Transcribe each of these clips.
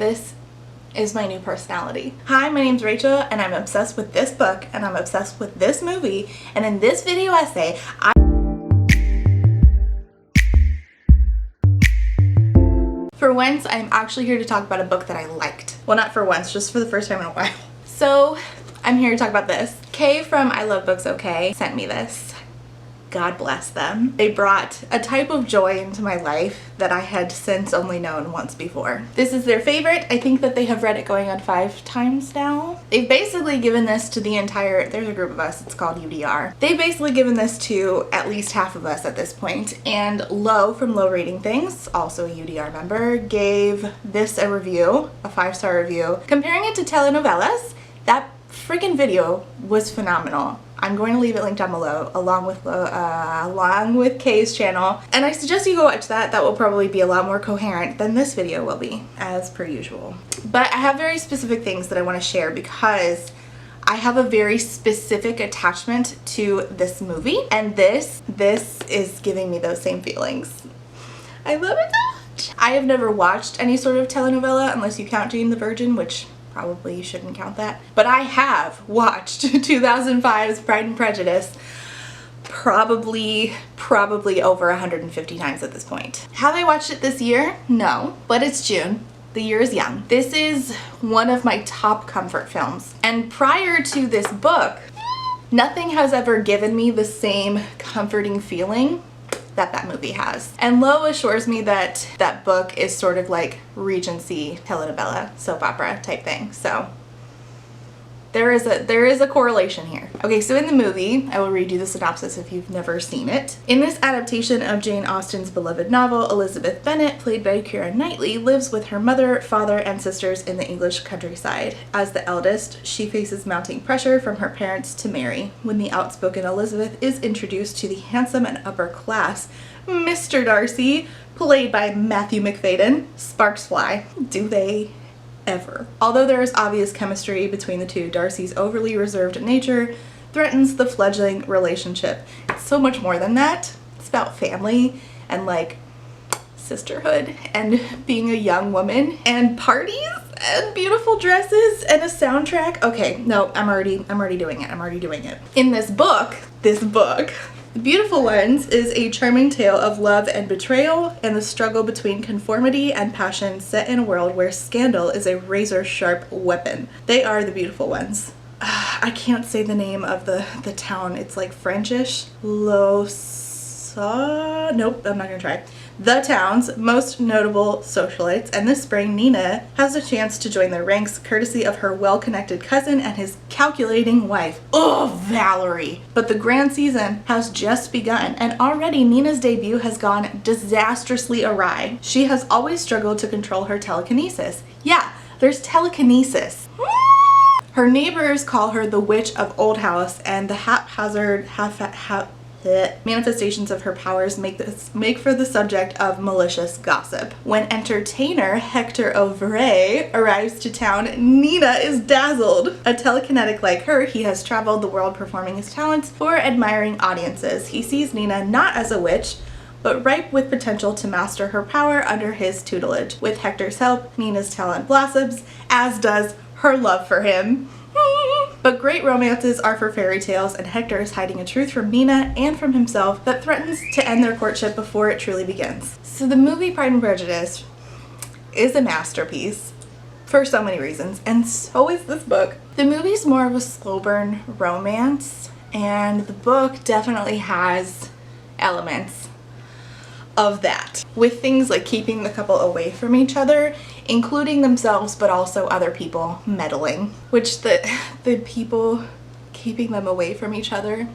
This is my new personality. Hi, my name's Rachel and I'm obsessed with this book and I'm obsessed with this movie, and in this video essay for once I'm actually here to talk about a book that I liked. Well, not for once, just for the first time in a while. So I'm here to talk about this. Kay from I Love Books Okay sent me this. God bless them. They brought a type of joy into my life that I had since only known once before. This is their favorite. I think that they have read it going on 5 times now. They've basically given this to the entire, there's a group of us, it's called UDR. They've basically given this to at least half of us at this point. And Lo from Low Rating Things, also a UDR member, gave this a review, a 5-star review, comparing it to telenovelas. That freaking video was phenomenal. I'm going to leave it linked down below along with Kay's channel, and I suggest you go watch that. That will probably be a lot more coherent than this video will be, as per usual. But I have very specific things that I want to share because I have a very specific attachment to this movie, and this is giving me those same feelings. I love it so much. I have never watched any sort of telenovela unless you count Jane the Virgin, which probably you shouldn't count that. But I have watched 2005's Pride and Prejudice probably over 150 times at this point. Have I watched it this year? No, but it's June. The year is young. This is one of my top comfort films. And prior to this book, nothing has ever given me the same comforting feeling that movie has. And Lo assures me that that book is sort of like Regency telenovela, soap opera type thing. So there is a correlation here. Okay, so in the movie, I will read you the synopsis if you've never seen it. In this adaptation of Jane Austen's beloved novel, Elizabeth Bennet, played by Keira Knightley, lives with her mother, father, and sisters in the English countryside. As the eldest, she faces mounting pressure from her parents to marry. When the outspoken Elizabeth is introduced to the handsome and upper class Mr. Darcy, played by Matthew Macfadyen, sparks fly. Do they ever? Although there is obvious chemistry between the two, Darcy's overly reserved nature threatens the fledgling relationship. It's so much more than that. It's about family and like sisterhood and being a young woman and parties and beautiful dresses and a soundtrack. Okay, no, I'm already doing it. In this book, The Beautiful Ones is a charming tale of love and betrayal and the struggle between conformity and passion set in a world where scandal is a razor-sharp weapon. They are the beautiful ones. I can't say the name of the town. It's like Frenchish. Nope, I'm not gonna try. The town's most notable socialites, and this spring Nina has a chance to join their ranks courtesy of her well-connected cousin and his calculating wife. Oh, Valerie! But the grand season has just begun, and already Nina's debut has gone disastrously awry. She has always struggled to control her telekinesis. Yeah, there's telekinesis. Her neighbors call her the Witch of Old House, and the haphazard manifestations of her powers make for the subject of malicious gossip. When entertainer Hector O'Vray arrives to town, Nina is dazzled. A telekinetic like her, he has traveled the world performing his talents for admiring audiences. He sees Nina not as a witch, but ripe with potential to master her power under his tutelage. With Hector's help, Nina's talent blossoms, as does her love for him. But great romances are for fairy tales, and Hector is hiding a truth from Nina and from himself that threatens to end their courtship before it truly begins. So the movie Pride and Prejudice is a masterpiece for so many reasons, and so is this book. The movie's more of a slow burn romance, and the book definitely has elements of that, with things like keeping the couple away from each other, including themselves but also other people meddling, which the people keeping them away from each other,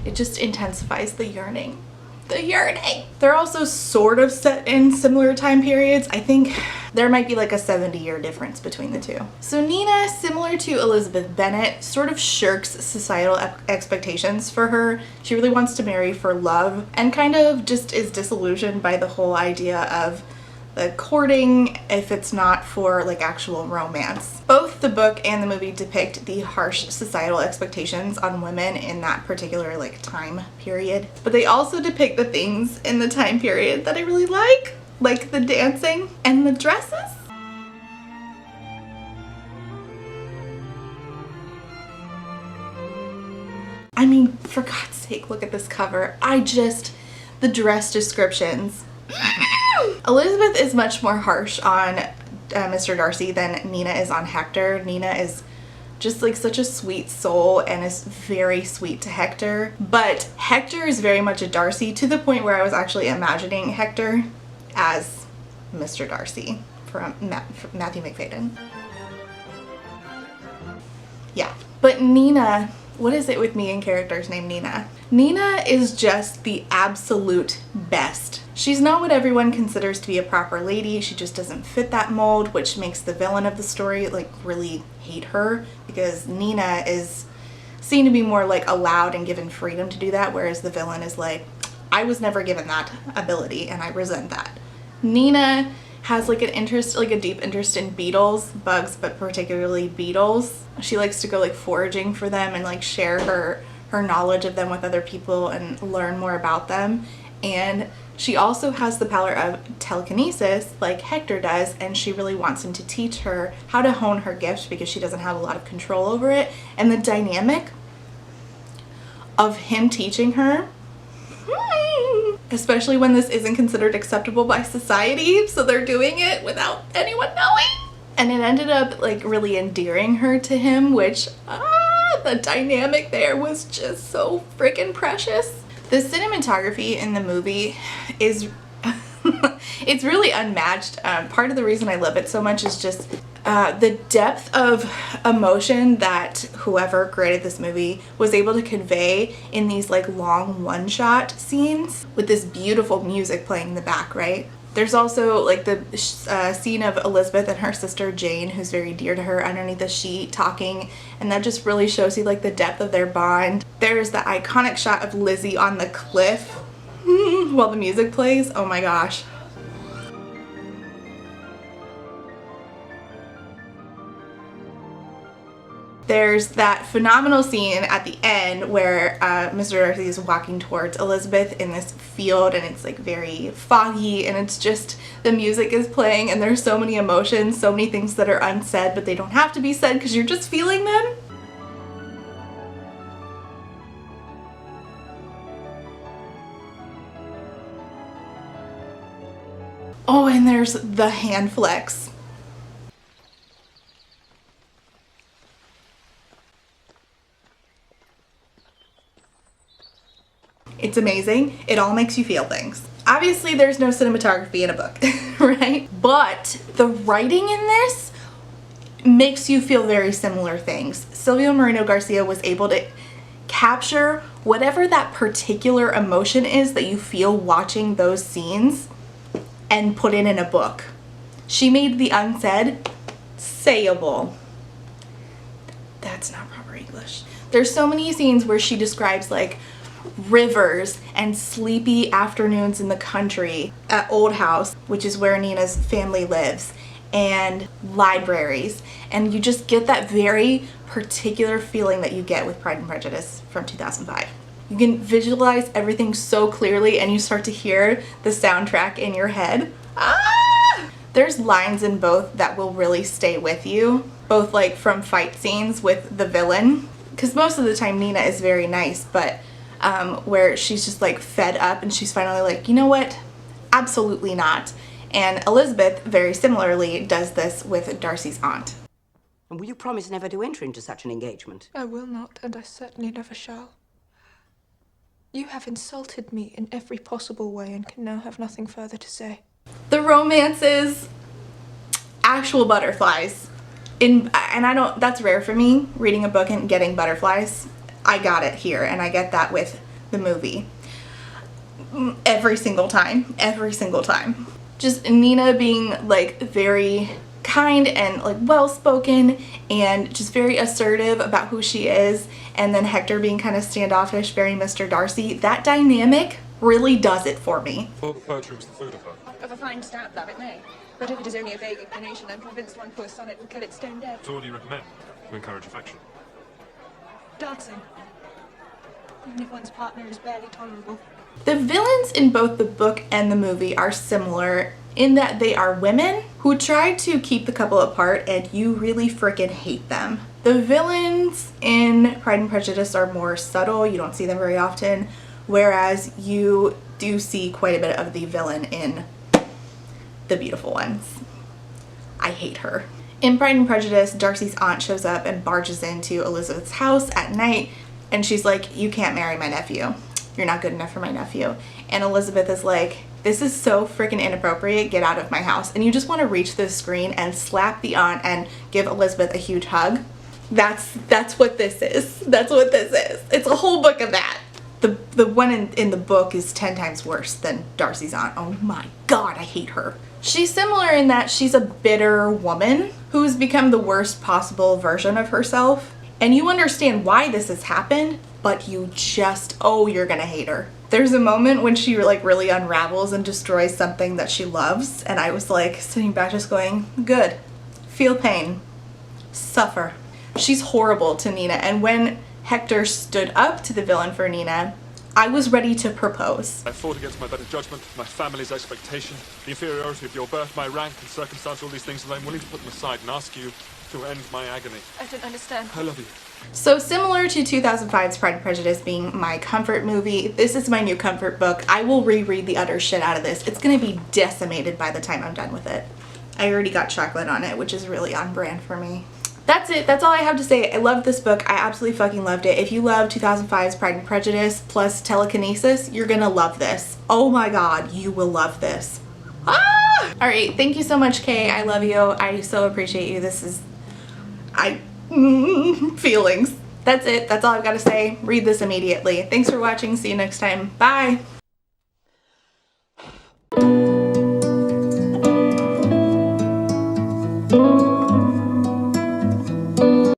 it just intensifies the yearning. They're also sort of set in similar time periods. I think there might be like a 70-year difference between the two. So Nina, similar to Elizabeth Bennet, sort of shirks societal expectations for her. She really wants to marry for love and kind of just is disillusioned by the whole idea of the courting if it's not for like actual romance. Both the book and the movie depict the harsh societal expectations on women in that particular like time period, but they also depict the things in the time period that I really like the dancing and the dresses. I mean, for God's sake, look at this cover. The dress descriptions. Elizabeth is much more harsh on Mr. Darcy than Nina is on Hector. Nina is just like such a sweet soul and is very sweet to Hector. But Hector is very much a Darcy, to the point where I was actually imagining Hector as Mr. Darcy from Matthew McFadden. Yeah. But Nina, what is it with me and characters named Nina? Nina is just the absolute best. She's not what everyone considers to be a proper lady. She just doesn't fit that mold, which makes the villain of the story like really hate her, because Nina is seen to be more like allowed and given freedom to do that, whereas the villain is like, I was never given that ability and I resent that. Nina has like a deep interest in beetles, bugs, but particularly beetles. She likes to go like foraging for them and like share her knowledge of them with other people and learn more about them. And she also has the power of telekinesis like Hector does, and she really wants him to teach her how to hone her gift because she doesn't have a lot of control over it. And the dynamic of him teaching her, especially when this isn't considered acceptable by society, so they're doing it without anyone knowing. And it ended up like really endearing her to him, which the dynamic there was just so freaking precious. The cinematography in the movie is it's really unmatched. Part of the reason I love it so much is just the depth of emotion that whoever created this movie was able to convey in these like long one-shot scenes with this beautiful music playing in the back, right? There's also like the scene of Elizabeth and her sister Jane, who's very dear to her, underneath the sheet talking, and that just really shows you like the depth of their bond. There's the iconic shot of Lizzie on the cliff while the music plays. Oh my gosh. There's that phenomenal scene at the end where Mr. Darcy is walking towards Elizabeth in this field, and it's like very foggy, and it's just the music is playing and there's so many emotions, so many things that are unsaid, but they don't have to be said because you're just feeling them. Oh, and there's the hand flex. It's amazing. It all makes you feel things. Obviously, there's no cinematography in a book, right? But the writing in this makes you feel very similar things. Silvio Moreno Garcia was able to capture whatever that particular emotion is that you feel watching those scenes and put it in a book. She made the unsaid sayable. That's not proper English. There's so many scenes where she describes like rivers and sleepy afternoons in the country at Old House, which is where Nina's family lives, and libraries, and you just get that very particular feeling that you get with Pride and Prejudice from 2005. You can visualize everything so clearly and you start to hear the soundtrack in your head. There's lines in both that will really stay with you, both like from fight scenes with the villain, because most of the time Nina is very nice, but where she's just like fed up and she's finally like, you know what, absolutely not. And Elizabeth very similarly does this with Darcy's aunt. And will you promise never to enter into such an engagement? I will not, and I certainly never shall. You have insulted me in every possible way and can now have nothing further to say. The romance is actual butterflies. And that's rare for me, reading a book and getting butterflies. I got it here, and I get that with the movie. Every single time. Just Nina being like very kind and like well-spoken and just very assertive about who she is, and then Hector being kind of standoffish, very Mr. Darcy. That dynamic really does it for me. Will prefer troops the food of her. Of a fine stout, love it may. But if it is only a vague inclination, I'm convinced one poor sonnet will kill it stone dead. So what do you recommend to encourage affection? Dancing. Even if one's partner is barely tolerable. The villains in both the book and the movie are similar in that they are women who who try to keep the couple apart, and you really freaking hate them. The villains in Pride and Prejudice are more subtle. You don't see them very often, whereas you do see quite a bit of the villain in The Beautiful Ones. I hate her. In Pride and Prejudice, Darcy's aunt shows up and barges into Elizabeth's house at night, and she's like, you can't marry my nephew. You're not good enough for my nephew. And Elizabeth is like, this is so freaking inappropriate, get out of my house. And you just want to reach the screen and slap the aunt and give Elizabeth a huge hug. That's what this is. That's what this is. It's a whole book of that. The one in the book is 10 times worse than Darcy's aunt. Oh my god, I hate her. She's similar in that she's a bitter woman who's become the worst possible version of herself. And you understand why this has happened, but you just, oh, you're gonna hate her. There's a moment when she like really unravels and destroys something that she loves, and I was like sitting back just going, good. Feel pain. Suffer. She's horrible to Nina, and when Hector stood up to the villain for Nina, I was ready to propose. I fought against my better judgment, my family's expectation, the inferiority of your birth, my rank and circumstance, all these things, and I'm willing to put them aside and ask you to end my agony. I don't understand. I love you. So similar to 2005's Pride and Prejudice being my comfort movie, this is my new comfort book. I will reread the utter shit out of this. It's gonna be decimated by the time I'm done with it. I already got chocolate on it, which is really on brand for me. That's it. That's all I have to say. I love this book. I absolutely fucking loved it. If you love 2005's Pride and Prejudice plus telekinesis, you're gonna love this. Oh my god, you will love this. Ah! Alright, thank you so much, Kay. I love you. I so appreciate you. This is... feelings. That's it. That's all I've got to say. Read this immediately. Thanks for watching. See you next time. Bye!